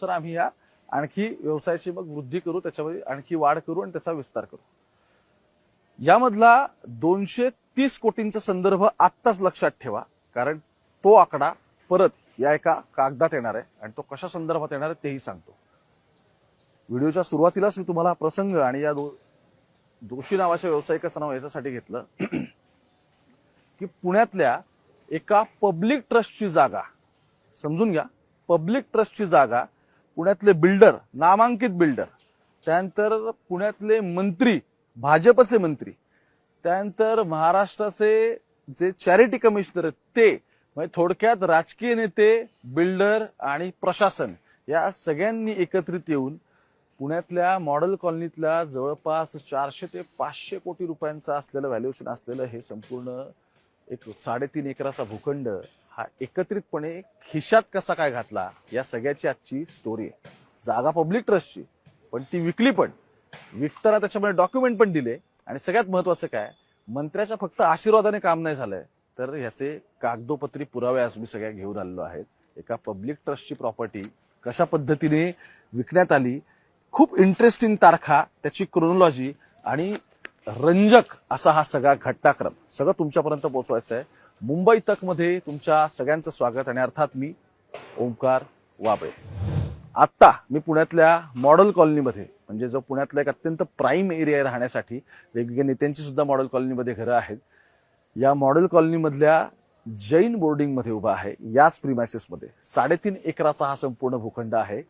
चला आम्ही या आणखी व्यवसायाची मग वृद्धी करू, त्याच्यामध्ये आणखी वाढ करू आणि त्याचा विस्तार करू. यामधला 230 कोटींचा संदर्भ आत्ताच लक्षात ठेवा, कारण तो आकडा परत या एका कागदात येणार आहे आणि तो कशा संदर्भात येणार आहे तेही सांगतो. व्हिडिओच्या सुरुवातीलाच मी तुम्हाला प्रसंग आणि या दोषी नावाच्या व्यावसायिकाचं नाव याच्यासाठी घेतलं की पुण्यातल्या एका पब्लिक ट्रस्टची जागा, समजून घ्या, पब्लिक ट्रस्टची जागा, पुण्यातले बिल्डर, नामांकित बिल्डर, त्यानंतर पुण्यातले मंत्री, भाजपचे मंत्री, त्यानंतर महाराष्ट्राचे जे चॅरिटी कमिशनर आहेत ते, म्हणजे थोडक्यात राजकीय नेते, बिल्डर आणि प्रशासन या सगळ्यांनी एकत्रित येऊन पुण्यातल्या मॉडेल कॉलनीतल्या जवळपास 400 ते 500 कोटी रुपयांचा असलेलं व्हॅल्युएशन असलेलं हे संपूर्ण एक 3.5 एकराचा भूखंड हा एकत्रितपणे खिशात कसा काय घातला, या सगळ्याची आजची स्टोरी आहे. जागा पब्लिक ट्रस्टची, पण ती विकली पण, विकताना त्याच्यामध्ये डॉक्युमेंट पण दिले आणि सगळ्यात महत्वाचं काय, मंत्र्याच्या फक्त आशीर्वादाने काम नाही झालंय, तर ह्याचे कागदोपत्री पुरावे आज मी सगळ्या घेऊन आलेलो आहेत. एका पब्लिक ट्रस्टची प्रॉपर्टी कशा पद्धतीने विकण्यात आली, खूप इंटरेस्टिंग तारखा, त्याची क्रोनॉलॉजी आणि रंजक असा हा सगळा घटनाक्रम सगळं तुमच्यापर्यंत पोहोचवायचं आहे. मुंबई तक मध्ये तुमच्या सगळ्यांचं स्वागत आणि अर्थात मी ओंकार वाबळे. आत्ता मी पुण्यातल्या मॉडेल कॉलनीमध्ये, म्हणजे जो पुण्यातला एक अत्यंत प्राईम एरिया आहे राहण्यासाठी, वेगवेगळ्या नेत्यांची सुद्धा मॉडेल कॉलनीमध्ये घरं आहेत, या मॉडेल कॉलनीमधल्या जैन बोर्डिंग मध्ये उभा आहे. याच प्रिमायसेसमध्ये 3.5 एकराचा हा संपूर्ण भूखंड आहे.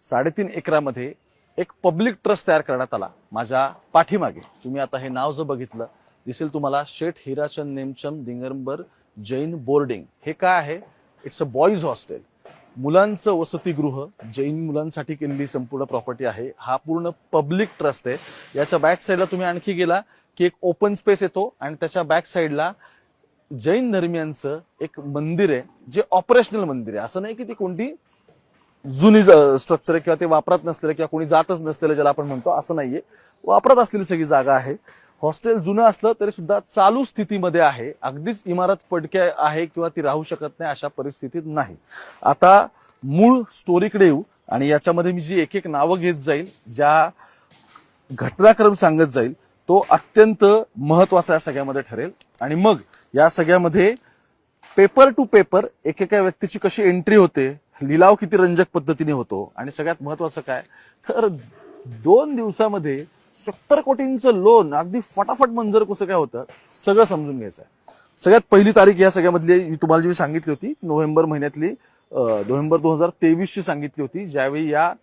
3.5 एकरामध्ये एक पब्लिक ट्रस्ट तयार करण्यात आला. माझ्या पाठीमागे तुम्ही आता हे नाव जर बघितलं दिसेल तुम्हाला, शेठ हिराचंद नेमचंद दिगंबर जैन बोर्डिंग. हे काय आहे? इट्स अ बॉईज हॉस्टेल, मुलांचं वसतिगृह, जैन मुलांसाठी केलेली संपूर्ण प्रॉपर्टी आहे. हा पूर्ण पब्लिक ट्रस्ट आहे. याच्या बॅक साईडला तुम्ही आणखी गेला की एक ओपन स्पेस येतो आणि त्याच्या बॅक साईडला जैन धर्मियांचं एक मंदिर आहे, जे ऑपरेशनल मंदिर आहे. असं नाही की ती कोणती जुनी स्ट्रक्चर आहे किंवा ते वापरत नसलेलं किंवा कोणी जातच नसलेलं ज्याला आपण म्हणतो, असं नाहीये. वापरत असलेली सगळी जागा आहे. हॉस्टेल जुनं असलं तरी सुद्धा चालू स्थितीमध्ये आहे. अगदीच इमारत पडक्या आहे किंवा ती राहू शकत नाही अशा परिस्थितीत नाही. आता मूळ स्टोरीकडे येऊ आणि याच्यामध्ये मी जी एक एक नावं घेत जाईल, ज्या घटनाक्रम सांगत जाईल, तो अत्यंत महत्वाचा या सगळ्यामध्ये ठरेल. आणि मग या सगळ्यामध्ये पेपर टू पेपर एकेका व्यक्तीची कशी एंट्री होते, लिलाव किती रंजक पद्धतीने होतो आणि सगळ्यात महत्वाचं काय तर 2 दिवसामध्ये 70 कोटींचं लोन अगदी फटाफट मंजूर कसं काय होतं, सगळं समजून घ्यायचं आहे. सगळ्यात पहिली तारीख या सगळ्यामधली तुम्हाला जी सांगितली होती, नोव्हेंबर महिन्यातली, नोव्हेंबर 2023 ची सांगितली होती, ज्यावेळी या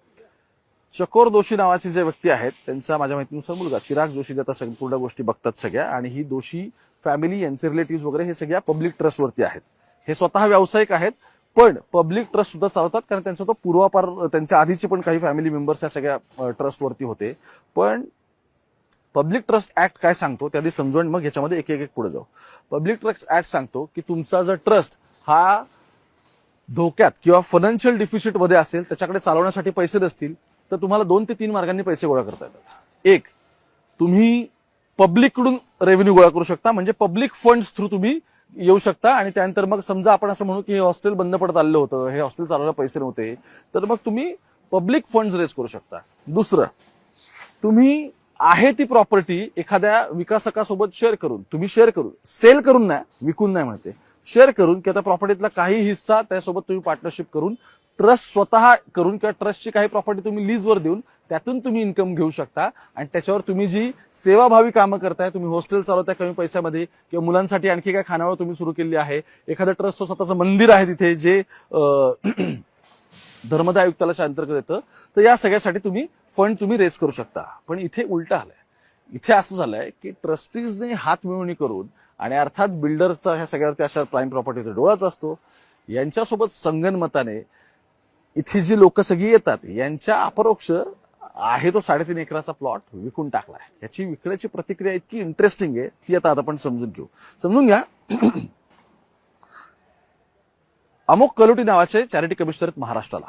चकोर दोषी नावाचे जे व्यक्ती आहेत त्यांचा माझ्या माहितीनुसार मुलगा चिराग जोशी आता संपूर्ण गोष्टी बघतात सगळ्या, आणि ही दोषी फॅमिली, यांचे रिलेटिव्ह वगैरे हे सगळ्या पब्लिक ट्रस्टवरती आहेत. हे स्वतः व्यावसायिक आहेत पण पब्लिक ट्रस्ट सुद्धा चालवतात, कारण त्यांचा तो पूर्वापार, त्यांच्या आधीचे पण काही फॅमिली मेंबर्स या सगळ्या ट्रस्टवरती होते. पण पब्लिक ट्रस्ट ऍक्ट काय सांगतो त्याआधी समजू आणि मग याच्यामध्ये एक एक पुढे जाऊ. पब्लिक ट्रस्ट ऍक्ट सांगतो की तुमचा जर ट्रस्ट हा धोक्यात किंवा फायनान्शियल डिफिसिट मध्ये असेल, त्याच्याकडे चालवण्यासाठी पैसे नसतील, तर तुम्हाला 2 ते 3 मार्गांनी पैसे गोळा करता येतात. एक, तुम्ही पब्लिककडून रेव्हेन्यू गोळा करू शकता, म्हणजे पब्लिक फंड्स थ्रू तुम्ही येऊ शकता. आणि त्यानंतर मग समजा आपण असं म्हणू की हे हॉस्टेल बंद पडत आलेलं होतं, हे हॉस्टेल चालवायला पैसे नव्हते, तर मग तुम्ही पब्लिक फंड्स रेज करू शकता. दुसरं, तुम्ही आहे ती प्रॉपर्टी एखाद्या विकासकासोबत शेअर करून, तुम्ही शेअर करून, सेल करून नाही, विकून नाही म्हणते, शेअर करून, की आता प्रॉपर्टीतला काही हिस्सा त्यासोबत तुम्ही पार्टनरशिप करून, ट्रस्ट स्वतः करून किंवा ट्रस्टची काही प्रॉपर्टी तुम्ही लीजवर देऊन त्यातून तुम्ही इन्कम घेऊ शकता. आणि त्याच्यावर तुम्ही जी सेवाभावी कामं करताय, तुम्ही हॉस्टेल चालवताय कमी पैशामध्ये, किंवा मुलांसाठी आणखी काय खानावळ तुम्ही सुरू केली आहे, एखादं ट्रस्ट स्वतःचं मंदिर आहे तिथे जे धर्मदाय आयुक्तालयाच्या अंतर्गत येतं, तर या सगळ्यासाठी तुम्ही फंड तुम्ही रेज करू शकता. पण इथे उलट आलंय. इथे असं झालंय की ट्रस्टीजने हात मिळवणी करून, आणि अर्थात बिल्डरचा ह्या सगळ्यावरती अशा प्राईम प्रॉपर्टीचा डोळाच असतो, यांच्यासोबत संगनमताने इथे जी लोक सगळी येतात यांच्या अपरोक्ष आहे तो 3.5 एकराचा प्लॉट विकून टाकलाय. याची विकण्याची प्रतिक्रिया इतकी इंटरेस्टिंग आहे, ती आता आपण समजून घेऊ. समजून घ्या. अमोक कलोटी नावाचे चॅरिटी कमिशनर आहेत महाराष्ट्राला.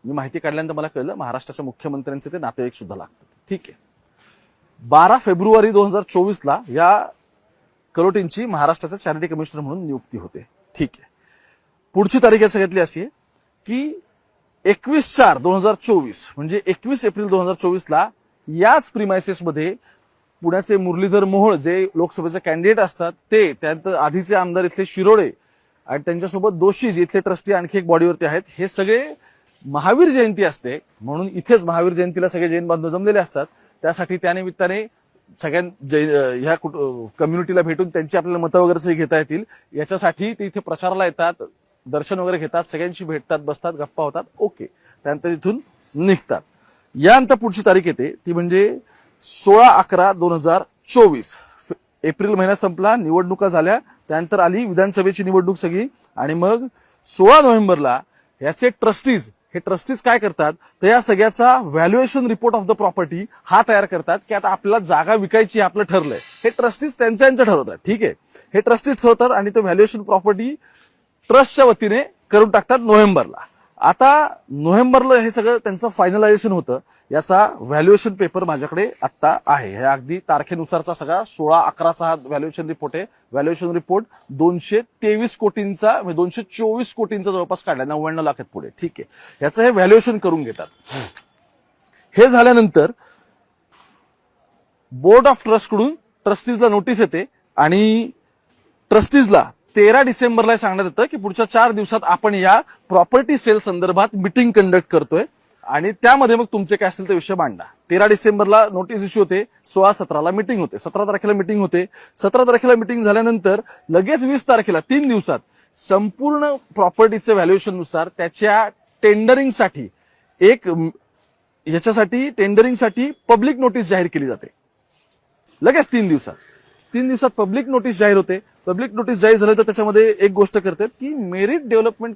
मी माहिती काढल्यानंतर मला कळलं महाराष्ट्राच्या मुख्यमंत्र्यांचे ते नातेवाईक सुद्धा लागतात. ठीक आहे. 12 फेब्रुवारी 2024 या कलोटींची महाराष्ट्राच्या चॅरिटी कमिशनर म्हणून नियुक्ती होते. ठीक आहे. पुढची तारीख या सगळ्यातली अशी आहे की 21/4/2024 म्हणजे 21 एप्रिल 2024ला याच प्रिमायसेस मध्ये पुण्याचे मुरलीधर मोहोळ जे लोकसभेचे कॅन्डिडेट असतात ते, त्यानंतर आधीचे आमदार इथले शिरोडे आणि त्यांच्यासोबत दोषी जे इथले ट्रस्टी आणखी एक बॉडीवरती आहेत, हे सगळे महावीर जयंती असते म्हणून इथेच महावीर जयंतीला सगळे जैन बांधव जमलेले असतात. त्यासाठी त्यानिमित्ताने ह्या कम्युनिटीला भेटून त्यांची आपल्याला मतं वगैरे घेता येतील याच्यासाठी ते इथे प्रचाराला येतात, दर्शन वगैरे घेतात, सगळ्यांशी भेटतात, बसतात, गप्पा होतात. ओके, त्यानंतर तिथून निघतात. यानंतर पुढची तारीख येते ती म्हणजे 16/11/2024. एप्रिल महिना संपला, निवडणुका झाल्या, त्यानंतर आली विधानसभेची निवडणूक सगळी आणि मग 16 नोव्हेंबरला याचे ट्रस्टीज काय करतात तर या सगळ्याचा valuation report of the property हा तयार करतात की आता आपल्याला जागा विकायची आपलं ठरलंय. हे ट्रस्टीज त्यांचं ठरवतात. ठीक आहे, हे ट्रस्टीज ठरवतात आणि ते व्हॅल्युएशन प्रॉपर्टी ट्रस्टच्या वतीने करून टाकतात नोव्हेंबरला. आता नोव्हेंबरला हे सगळं त्यांचं फायनलायझेशन होतं. याचा व्हॅल्युएशन पेपर माझ्याकडे आता आहे. हे अगदी तारखेनुसारचा सगळा 16/11चा हा व्हॅल्युएशन रिपोर्ट आहे. व्हॅल्युएशन रिपोर्ट 223 कोटींचा, 224 कोटींचा जवळपास काढला, 99 लाख आहेत पुढे. ठीक आहे, याचं हे व्हॅल्युएशन करून घेतात. हे झाल्यानंतर बोर्ड ऑफ ट्रस्ट कडून ट्रस्टीजला नोटीस येते आणि ट्रस्टीजला 13 डिसेंबरला सांगण्यात येतं की पुढच्या 4 दिवसात आपण या प्रॉपर्टी सेल संदर्भात मिटिंग कंडक्ट करतोय आणि त्यामध्ये मग तुमचे काय असेल ते विषय मांडा. 13 डिसेंबरला नोटीस इश्यू होते, 16-17ला मिटिंग होते, 17 तारखेला मिटिंग होते. 17 तारखेला मिटिंग झाल्यानंतर लगेच 20 तारखेला 3 दिवसात संपूर्ण प्रॉपर्टीचे व्हॅल्युएशन नुसार त्याच्या टेंडरिंगसाठी टेंडरिंगसाठी पब्लिक नोटीस जाहीर केली जाते. लगेच 3 दिवसात पब्लिक नोटीस जाहीर होते. पब्लिक नोटीस जाहीर झालं तर त्याच्यामध्ये एक गोष्ट करतात की मेरिट डेव्हलपमेंट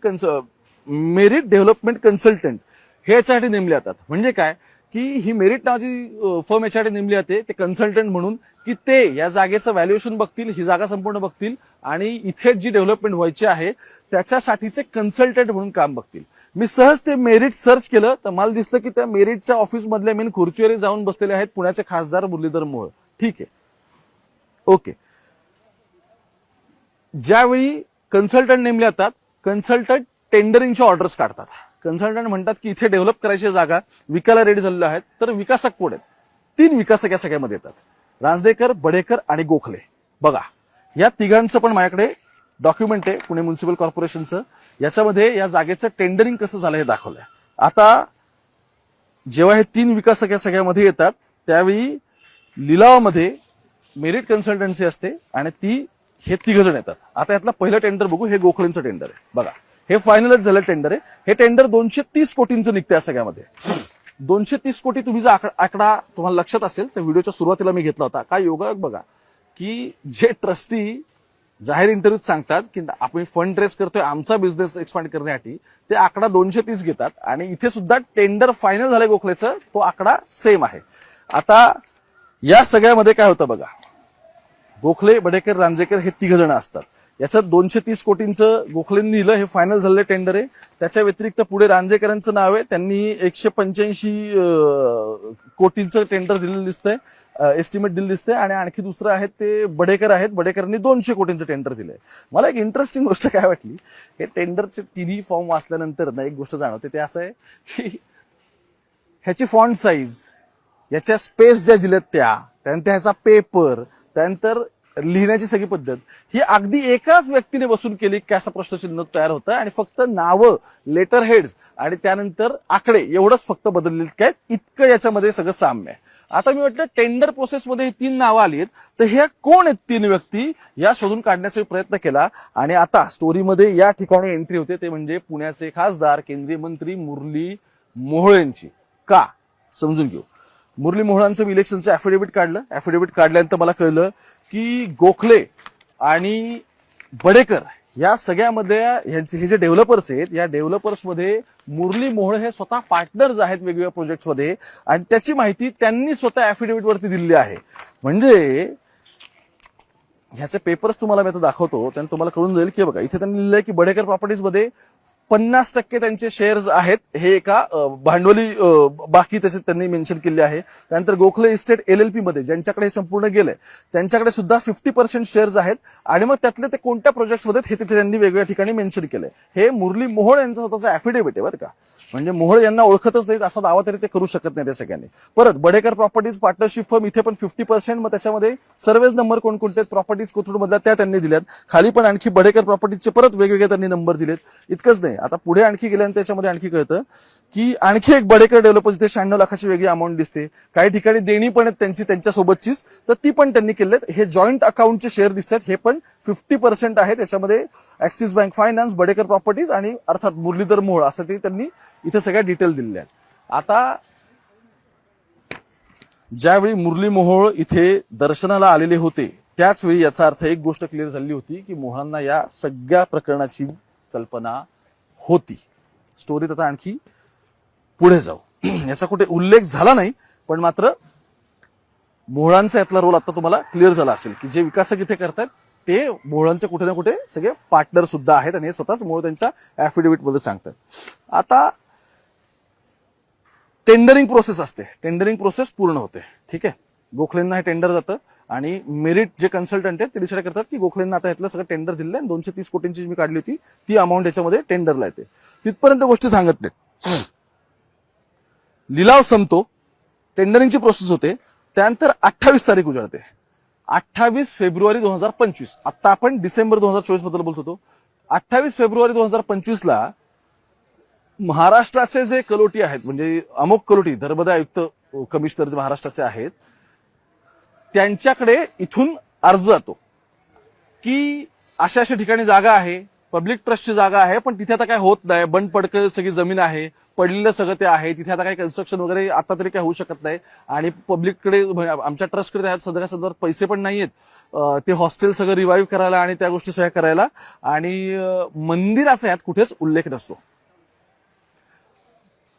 कन्सल्टंट हे याच्यासाठी नेमले जातात. म्हणजे काय की ही मेरिट नावाची फर्म याच्यासाठी नेमली जाते ते कन्सल्टंट म्हणून की ते या जागेचं व्हॅल्युएशन बघतील, ही जागा संपूर्ण बघतील आणि इथे जी डेव्हलपमेंट व्हायची आहे त्याच्यासाठीचे कन्सल्टंट म्हणून काम बघतील. मी सहज ते मेरिट सर्च केलं तर मला दिसलं की त्या मेरिटच्या ऑफिस मधल्या मेन खुर्चीवर जाऊन बसलेले आहेत पुण्याचे खासदार मुरलीधर मोहोळ. ठीक आहे, ओके. ज्यावेळी कन्सल्टंट नेमले जातात, कन्सल्टंट टेंडरिंगच्या ऑर्डर्स काढतात. कन्सल्टंट म्हणतात की इथे डेव्हलप करायची जागा विकायला रेडी झालेल्या आहेत, तर विकासक कोण आहेत? 3 विकासक या सगळ्यामध्ये येतात, रांजदेकर, बडेकर आणि गोखले. बघा, या तिघांचं पण माझ्याकडे डॉक्युमेंट आहे पुणे म्युनिसिपल कॉर्पोरेशनचं. याच्यामध्ये या जागेचं टेंडरिंग कसं झालं हे दाखवलंय. आता जेव्हा हे 3 विकासक या सगळ्यामध्ये येतात त्यावेळी लिलावामध्ये मेरिट कन्सल्टन्सी असते आणि हे 3 जण येतात. आता यातलं पहिलं टेंडर बघू. हे गोखलेंचं टेंडर आहे. बघा, हे फायनलच झालं टेंडर आहे. हे टेंडर 230 कोटींचं निघतं या सगळ्यामध्ये. 230 कोटी तुम्ही जर आकडा तुम्हाला लक्षात असेल तर व्हिडिओच्या सुरुवातीला मी घेतला होता. काय योगायोग बघा की जे ट्रस्टी जाहीर इंटरव्ह्यूत सांगतात की आपण फंड रेज करतोय आमचा बिझनेस एक्सपांड करण्यासाठी, ते आकडा 230 घेतात आणि इथे सुद्धा टेंडर फायनल झालंय गोखलेचं, तो आकडा सेम आहे. आता या सगळ्यामध्ये काय होतं बघा, गोखले, बडेकर, रांजेकर हे 3 जण असतात. याच्यात 230 कोटींचं गोखलेंनी दिलं, हे फायनल झालेलं टेंडर आहे. त्याच्या व्यतिरिक्त पुढे रांजेकरांचं नाव आहे, त्यांनी 185 कोटींचं टेंडर दिलेलं दिसतंय, एस्टिमेट दिलं दिसतंय. आणि आणखी दुसरं आहे ते बडेकर आहेत, बडेकरांनी 200 कोटींचं टेंडर दिलंय. मला एक इंटरेस्टिंग गोष्ट काय वाटली, हे टेंडरचे 3 फॉर्म वाचल्यानंतर ना एक गोष्ट जाणवते, ते असं आहे की ह्याची फॉन्ट साईज, याच्या स्पेस ज्या दिल्यात त्यानंतर ह्याचा पेपर, त्यानंतर लिहिण्याची सगळी पद्धत ही अगदी एकाच व्यक्तीने बसून केली की असा प्रश्नचिन्ह तयार होतं आणि फक्त नावं, लेटर हेड्स आणि त्यानंतर आकडे एवढंच फक्त बदललेत काय, इतकं याच्यामध्ये सगळं साम्य आहे. आता मी म्हटलं टेंडर प्रोसेसमध्ये ही 3 नावं आली आहेत, तर ह्या कोण आहेत 3 व्यक्ती या शोधून काढण्याचा प्रयत्न केला. आणि आता स्टोरीमध्ये या ठिकाणी एंट्री होते, ते म्हणजे पुण्याचे खासदार केंद्रीय मंत्री मुरली मोहोळ यांची. का समजून घेऊ. मुरली मोहोळांचं इलेक्शनचं ऍफिडेव्हिट काढलं. ऍफिडेव्हिट काढल्यानंतर मला कळलं की गोखले आणि बडेकर या सगळ्यामध्ये यांचे हे जे डेव्हलपर्स आहेत, या डेव्हलपर्समध्ये मुरली मोहोळ हे स्वतः पार्टनर्स आहेत वेगवेगळ्या प्रोजेक्ट्समध्ये आणि त्याची माहिती त्यांनी स्वतः ऍफिडेव्हिट वरती दिलेली आहे. म्हणजे ह्याचे पेपर्स तुम्हाला मी आता दाखवतो, त्यांनी तुम्हाला कळून जाईल की बघा इथे त्यांनी लिहिलंय की बडेकर प्रॉपर्टीज मध्ये 50% त्यांचे शेअर्स आहेत, हे एका भांडवली बाकी त्याचे त्यांनी मेन्शन केले आहे. त्यानंतर गोखले इस्टेट LLP मध्ये ज्यांच्याकडे हे संपूर्ण गेलंय त्यांच्याकडे सुद्धा 50% शेअर्स आहेत आणि मग त्यातले ते कोणत्या प्रोजेक्ट्समध्ये हे तिथे त्यांनी वेगवेगळ्या ठिकाणी मेन्शन केलंय. हे मुरली मोहोळ यांचं स्वतःचं ऍफिडेव्हिट आहे बरं का, म्हणजे मोहोळ यांना ओळखतच नाहीत असा दावा तरी ते करू शकत नाही त्या सगळ्यांनी. परत बडेकर प्रॉपर्टीज पार्टनरशिप फर्म इथे पण 50%, मग त्याच्यामध्ये सर्व्हेज नंबर कोणकोणते प्रॉपर्टीज कोथरूड मधल्या त्या त्यांनी दिल्यात. खाली पण आणखी बडेकर प्रॉपर्टीजचे परत वेगवेगळे त्यांनी नंबर दिलेत. इतकंच नाही, आता पुढे आणखी गेल्यानंतर त्याच्यामध्ये आणखी कळतं की आणखी एक बडेकर डेव्हलपर्स इथे 96 लाखाची वेगळी अमाऊंट दिसते. काही ठिकाणी देणी पण आहेत त्यांची त्यांच्यासोबतचीच, तर ती पण त्यांनी केलेत. हे जॉईंट अकाउंटचे शेअर दिसतात, हे पण 50% आहे. त्याच्यामध्ये axis bank finance, Badekar properties आणि अर्थात मुरलीधर मोहोळ असं ते त्यांनी इथे सगळ्या डिटेल दिलेल्या आहेत. आता ज्यावेळी मुरली मोहोळ इथे दर्शनाला आलेले होते त्याच वेळी याचा अर्थ एक गोष्ट क्लिअर झाली होती की मोहनना या सगळ्या प्रकरणाची कल्पना होती. स्टोरीत आता आणखी पुढे जाऊ, याचा कुठे उल्लेख झाला नाही, पण मात्र मोहळांचा यातला रोल आता तुम्हाला क्लिअर झाला असेल की जे विकासक इथे करतात ते मोहळांचे कुठे ना कुठे सगळे पार्टनर सुद्धा आहेत आणि हे स्वतःच मोहळ त्यांच्या ऍफिडेव्हिट मध्ये सांगतात. आता टेंडरिंग प्रोसेस असते, टेंडरिंग प्रोसेस पूर्ण होते. ठीक आहे, गोखलेंना हे टेंडर जातं आणि मेरिट जे कन्सल्टंट आहेत ते डिसाईड करतात की गोखलेंना आता यातलं सगळं टेंडर दिलेलं आहे. 230 कोटींची मी काढली होती ती अमाऊंट याच्यामध्ये टेंडरला येते. तिथपर्यंत गोष्टी सांगत नाहीत. लिलाव संपतो, टेंडरिंगची प्रोसेस होते, त्यानंतर 28 तारीख उजाडते. 28 फेब्रुवारी 2025. आता आपण डिसेंबर 2024 बद्दल बोलत होतो. 28 फेब्रुवारी 2025 ला महाराष्ट्राचे जे कलोटी आहेत, म्हणजे अमोक कलोटी धर्मदाय आयुक्त कमिशनर जे महाराष्ट्राचे आहेत, त्यांच्याकडे इथून अर्ज जातो की अशा अशा ठिकाणी जागा आहे, पब्लिक ट्रस्टची जागा आहे, पण तिथे आता काय होत नाही, बंद पडकं सगळी जमीन आहे, पडलेलं सगळं ते आहे, तिथे आता काही कन्स्ट्रक्शन वगैरे आता तरी काय होऊ शकत नाही आणि पब्लिककडे आमच्या ट्रस्टकडे त्या सगळ्या संदर्भात पैसे पण नाहीयेत ते हॉस्टेल सगळं रिवाईव्ह करायला आणि त्या गोष्टी सगळ्या करायला. आणि मंदिराचा यात कुठेच उल्लेख नसतो.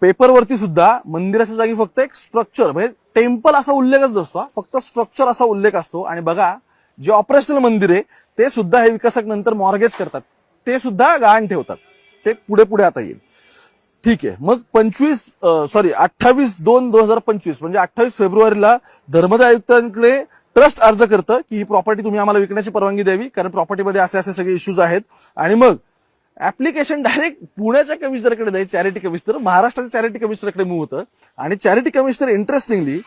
पेपरवरती सुद्धा मंदिराच्या जागी फक्त एक स्ट्रक्चर म्हणजे टेम्पल असा उल्लेखच नसतो, फक्त स्ट्रक्चर असा उल्लेख असतो. आणि बघा जे ऑपरेशनल मंदिर आहे ते सुद्धा हे विकासक नंतर मॉर्गेज करतात, ते सुद्धा गहाण ठेवतात, ते पुढे पुढे आता येईल. ठीक आहे, मग 28/2/2025 म्हणजे 28 फेब्रुवारीला धर्मदाय आयुक्तांकडे ट्रस्ट अर्ज करतं की ही प्रॉपर्टी तुम्ही आम्हाला विकण्याची परवानगी द्यावी, कारण प्रॉपर्टीमध्ये असे असे सगळे इश्यूज आहेत. आणि मग ऍप्लिकेशन डायरेक्ट पुण्याच्या कमिशनरकडे नाही, चॅरिटी कमिशनर, महाराष्ट्राच्या चॅरिटी कमिशनरकडे मूव्ह होतं. आणि चॅरिटी कमिशनर इंटरेस्टिंगली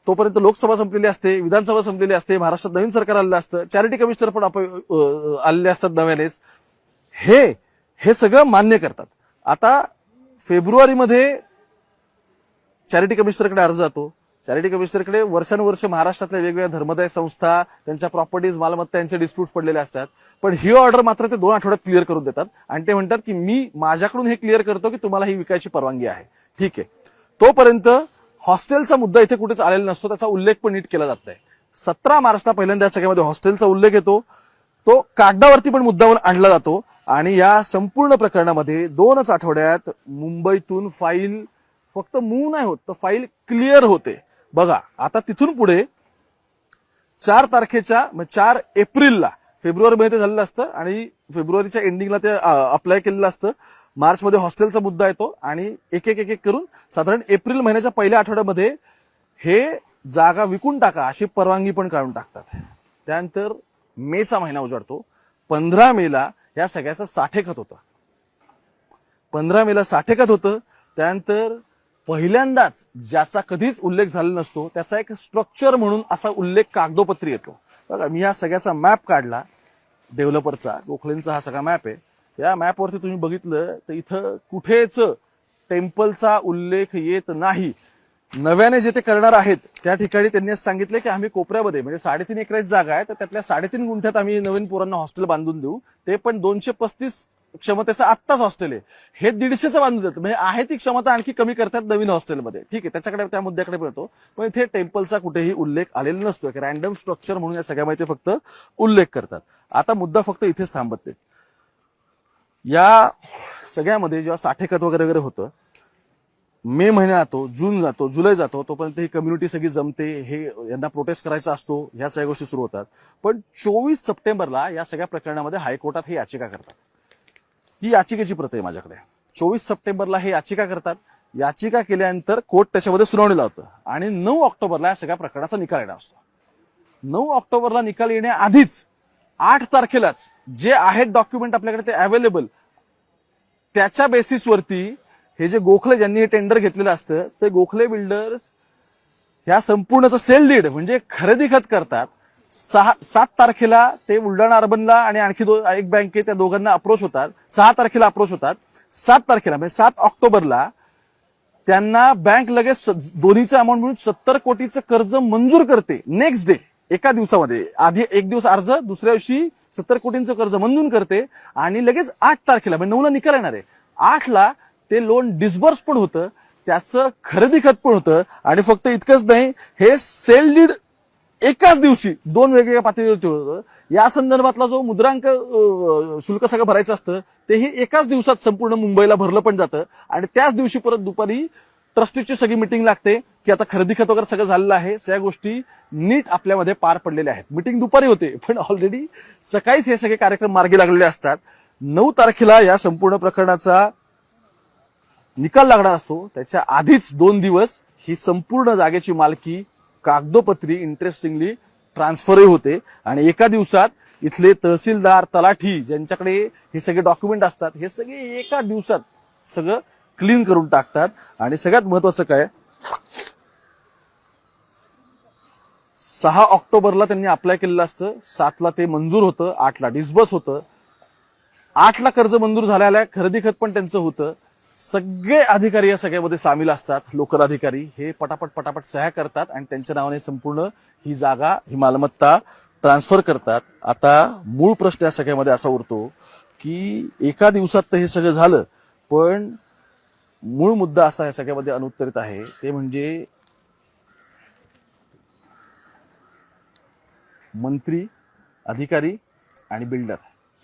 तोपर्यंत लोकसभा संपलेली असते, विधानसभा संपलेली असते, महाराष्ट्रात नवीन सरकार आलेलं असतं, चॅरिटी कमिशनर पण आलेले असतात नव्यानेच, हे सगळं मान्य करतात. आता फेब्रुवारीमध्ये चॅरिटी कमिशनरकडे अर्ज जातो. चॅरिटी कमिशनरकडे वर्षानुवर्ष महाराष्ट्रातल्या वेगवेगळ्या धर्मदाय संस्था, त्यांच्या प्रॉपर्टीज, मालमत्ता यांचे डिस्प्यूट पडलेले असतात. पण ही ऑर्डर मात्र ते 2 आठवड्यात क्लिअर करून देतात आणि ते म्हणतात की मी माझ्याकडून हे क्लिअर करतो की तुम्हाला ही विकायची परवानगी आहे. ठीक आहे, तोपर्यंत हॉस्टेलचा मुद्दा इथे कुठेच आलेला नसतो, त्याचा उल्लेख पण नीट केला जात नाही. 17 मार्चला पहिल्यांदा सगळ्यामध्ये हॉस्टेलचा उल्लेख येतो, तो कागदावरती पण मुद्दावर आणला जातो. आणि या संपूर्ण प्रकरणामध्ये 2च आठवड्यात मुंबईतून फाईल फक्त मूव्ह नाही होत, तर फाईल क्लिअर होते. बघा आता तिथून पुढे 4 तारखेच्या 4 एप्रिलला फेब्रुवारीमध्ये ते झालेलं असतं आणि फेब्रुवारीच्या एंडिंगला ते अप्लाय केलेलं असतं. मार्चमध्ये हॉस्टेलचा मुद्दा येतो आणि एक एक करून साधारण एप्रिल महिन्याच्या पहिल्या आठवड्यामध्ये हे जागा विकून टाका अशी परवानगी पण काढून टाकतात. त्यानंतर मेचा महिना उजाडतो. 15 मेला या सगळ्याचं साठेखत होतं. 15 मेला साठेखत होतं. त्यानंतर पहिल्यांदाच ज्याचा कधीच उल्लेख झालेला नसतो त्याचा एक स्ट्रक्चर म्हणून असा उल्लेख कागदोपत्री येतो. बघा मी या सगळ्याचा मॅप काढला, डेव्हलपरचा, गोखलेंचा हा सगळा मॅप आहे. या मॅपवरती तुम्ही बघितलं तर इथं कुठेच टेम्पलचा उल्लेख येत नाही. नव्याने जे ते करणार आहेत त्या ठिकाणी त्यांनी सांगितलं की आम्ही कोपऱ्यामध्ये म्हणजे 3.5 एकराची जागा आहे, तर त्यातल्या 3.5 गुंठ्यात आम्ही नवीन पोरांना हॉस्टेल बांधून देऊ. ते पण 235 क्षमतेचं आत्ताच हॉस्टेल आहे, हे 150चं बांधून देतात. म्हणजे आहे ती क्षमता आणखी कमी करतात नवीन हॉस्टेलमध्ये. ठीक आहे, त्याच्याकडे त्या मुद्द्याकडे पण येतो. पण इथे टेम्पलचा कुठेही उल्लेख आलेला नसतो. एक रॅन्डम स्ट्रक्चर म्हणून या सगळ्यामध्ये फक्त उल्लेख करतात. आता मुद्दा फक्त इथेच थांबत नाही. या सगळ्यामध्ये जेव्हा साठेखत वगैरे होतं मे महिना जातो, जून जातो, जुलै जातो, तोपर्यंत ही कम्युनिटी सगळी जमते, हे यांना प्रोटेस्ट करायचा असतो, ह्या सगळ्या गोष्टी सुरू होतात. पण 24 सप्टेंबरला या सगळ्या प्रकरणामध्ये हायकोर्टात ही याचिका करतात. ती याचिकेची प्रत आहे माझ्याकडे. 24 सप्टेंबरला हे याचिका करतात. याचिका केल्यानंतर कोर्ट त्याच्यामध्ये सुनावणी लावतं आणि 9 ऑक्टोबरला या सगळ्या प्रकरणाचा निकाल येणार असतो. 9 ऑक्टोबरला निकाल येण्याआधीच 8 तारखेलाच जे आहेत डॉक्युमेंट आपल्याकडे ते अवेलेबल, त्याच्या बेसिसवरती हे जे गोखले ज्यांनी हे टेंडर घेतलेलं असतं, ते गोखले बिल्डर्स ह्या संपूर्णचं सेल डीड म्हणजे खरेदी खत करतात. 7 तारखेला ते बुलढाणा अर्बनला आणि आणखी एक बँक आहे, त्या दोघांना अप्रोच होतात. 6 तारखेला अप्रोच होतात. 7 तारखेला म्हणजे 7 ऑक्टोबरला त्यांना बँक लगेच दोन्हीचं अमाऊंट म्हणून 70 कोटीचं कर्ज मंजूर करते. नेक्स्ट डे, एका दिवसामध्ये, आधी एक दिवस अर्ज, दुसऱ्या दिवशी 70 कोटींचं कर्ज मंजूर करते आणि लगेच 8 तारखेला म्हणजे 9ला निकाल येणार आहे. 8ला ते लोन डिस्बर्स पण होतं, त्याचं खरेदी खत पण होतं. आणि फक्त इतकंच नाही, हे सेल डीड एकाच दिवशी 2 वेगवेगळ्या पातळीवरती होतं. या संदर्भातला जो मुद्रांक शुल्क सगळं भरायचं असतं, तेही एकाच दिवसात संपूर्ण मुंबईला भरलं पण जातं. आणि त्याच दिवशी परत दुपारी ट्रस्टीची सगळी मिटिंग लागते की आता खरेदी खत वगैरे सगळं झालेलं आहे, सगळ्या गोष्टी नीट आपल्यामध्ये पार पडलेल्या आहेत. मिटिंग दुपारी होते, पण ऑलरेडी सकाळीच हे सगळे कार्यक्रम मार्गी लागलेले असतात. 9 तारखेला या संपूर्ण प्रकरणाचा निकाल लागणार असतो. त्याच्या आधीच 2 दिवस ही संपूर्ण जागेची मालकी कागदोपत्री इंटरेस्टिंगली ट्रान्सफरही होते आणि एका दिवसात इथले तहसीलदार, तलाठी ज्यांच्याकडे हे सगळे डॉक्युमेंट असतात, हे सगळे एका दिवसात सगळं क्लीन करून टाकतात. आणि सगळ्यात महत्वाचं काय, 6 ऑक्टोबरला त्यांनी अप्लाय केलेलं असतं, 7ला ते मंजूर होतं, 8ला डिस्बर्स होतं, 8ला कर्ज मंजूर झालेलं आहे, खरेदी खत पण त्यांचं होतं. सगळे अधिकारी या सगळ्यामध्ये सामील असतात. लोकल अधिकारी हे पटापट पटापट सह्या करतात आणि त्यांच्या नावाने संपूर्ण ही जागा, ही मालमत्ता ट्रान्सफर करतात. आता मूळ प्रश्न या सगळ्यामध्ये असा उरतो की एका दिवसात तर हे सगळं झालं, पण मूळ मुद्दा असा या सगळ्यामध्ये अनुत्तरित आहे, ते म्हणजे मंत्री, अधिकारी आणि बिल्डर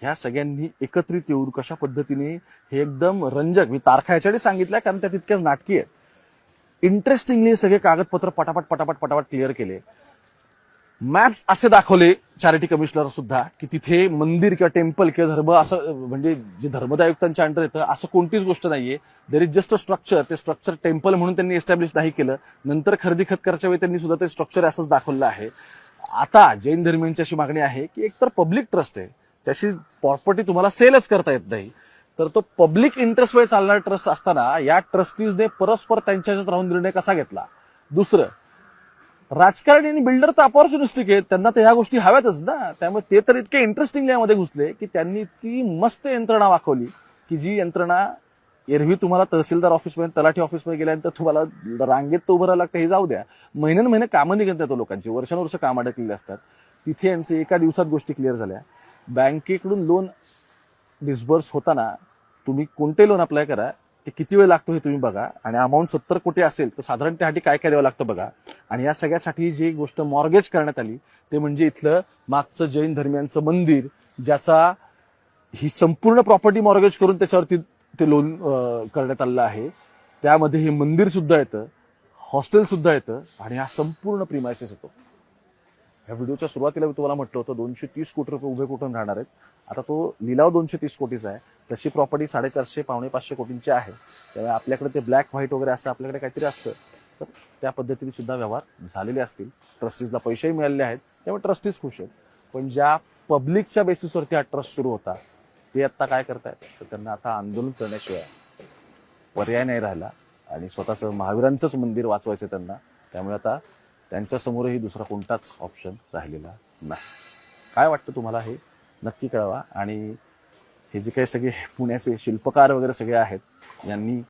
ह्या सगळ्यांनी एकत्रित येऊन कशा पद्धतीने हे एकदम रंजक, मी तारखा याच्यासाठी सांगितल्या कारण त्या तितक्याच नाटकी आहेत, इंटरेस्टिंगली सगळे कागदपत्र पटापट पटापट पटापट क्लिअर केले. मॅप्स असे दाखवले चॅरिटी कमिशनर सुद्धा की तिथे मंदिर किंवा टेम्पल किंवा धर्म असं म्हणजे जे धर्मदायुक्तांच्या अंडर येतं असं कोणतीच गोष्ट नाहीये. There is just a structure. ते स्ट्रक्चर टेम्पल म्हणून त्यांनी एस्टॅब्लिश नाही केलं. नंतर खरेदी खत करायच्या वेळी त्यांनी सुद्धा ते स्ट्रक्चर असंच दाखवलं आहे. आता जैन धर्मीयांची अशी मागणी आहे की एकतर पब्लिक ट्रस्ट आहे, त्याची प्रॉपर्टी तुम्हाला सेलच करता येत नाही, तर तो पब्लिक इंटरेस्ट वे चालणारा ट्रस्ट असताना या ट्रस्टीजने परस्पर त्यांच्या ह्याच्यात राहून निर्णय कसा घेतला. दुसरं, राजकारणी आणि बिल्डर तर अपॉर्च्युनिस्टिक आहेत, त्यांना तर ह्या गोष्टी हव्यातच ना. त्यामुळे ते तर इतके इंटरेस्टिंग यामध्ये घुसले की त्यांनी इतकी मस्त यंत्रणा दाखवली की जी यंत्रणा एरवी तुम्हाला तहसीलदार ऑफिसमध्ये, तलाठी ऑफिसमध्ये गेल्यानंतर तुम्हाला रांगेत तर उभं राहावं लागतं, हे जाऊ द्या, महिने कामं निघत येतो लोकांची, वर्षानुवर्ष काम अडकलेली असतात. तिथे यांचे एका दिवसात गोष्टी क्लिअर झाल्या. बँकेकडून लोन डिस्बर्स होताना तुम्ही कोणते लोन अप्लाय करा, ते किती वेळ लागतो हे तुम्ही बघा, आणि अमाऊंट 70 कोटी असेल तर साधारण त्यासाठी काय काय द्यावं लागतं बघा. आणि या सगळ्यासाठी जी गोष्ट मॉर्गेज करण्यात आली ते म्हणजे इथलं मागचं जैन धर्मियांचं मंदिर, ज्याचा ही संपूर्ण प्रॉपर्टी मॉर्गेज करून त्याच्यावरती ते लोन करण्यात आलेलं आहे. त्यामध्ये हे मंदिर सुद्धा येतं, हॉस्टेल सुद्धा येतं आणि हा संपूर्ण प्रिमायसेस येतो. ह्या व्हिडिओच्या सुरुवातीला मी तुम्हाला म्हटलं होतं 230 कोटी रुपये उभे कुठून राहणार आहेत. आता तो लिलाव 230 कोटीचा आहे, तशी प्रॉपर्टी 450 पावणे 500 कोटींची आहे. त्यामुळे आपल्याकडे ते ब्लॅक व्हाईट वगैरे असं आपल्याकडे काहीतरी असतं, तर त्या पद्धतीने सुद्धा व्यवहार झालेले असतील. ट्रस्टीजला पैसेही मिळालेले आहेत, त्यामुळे ट्रस्टीज खुश आहेत. पण ज्या पब्लिकच्या बेसिसवरती हा ट्रस्ट सुरू होता ते आता काय करतायत, तर त्यांना आता आंदोलन करण्याशिवाय पर्याय नाही राहिला आणि स्वतःचं महावीरांचंच मंदिर वाचवायचं त्यांना. त्यामुळे आता त्यांच्यासमोरही दुसरा कोणताच ऑप्शन राहिलेला नाही. काय वाटतं तुम्हाला हे नक्की कळवा. आणि हे जे काही सगळे पुण्याचे शिल्पकार वगैरे सगळे आहेत यांनी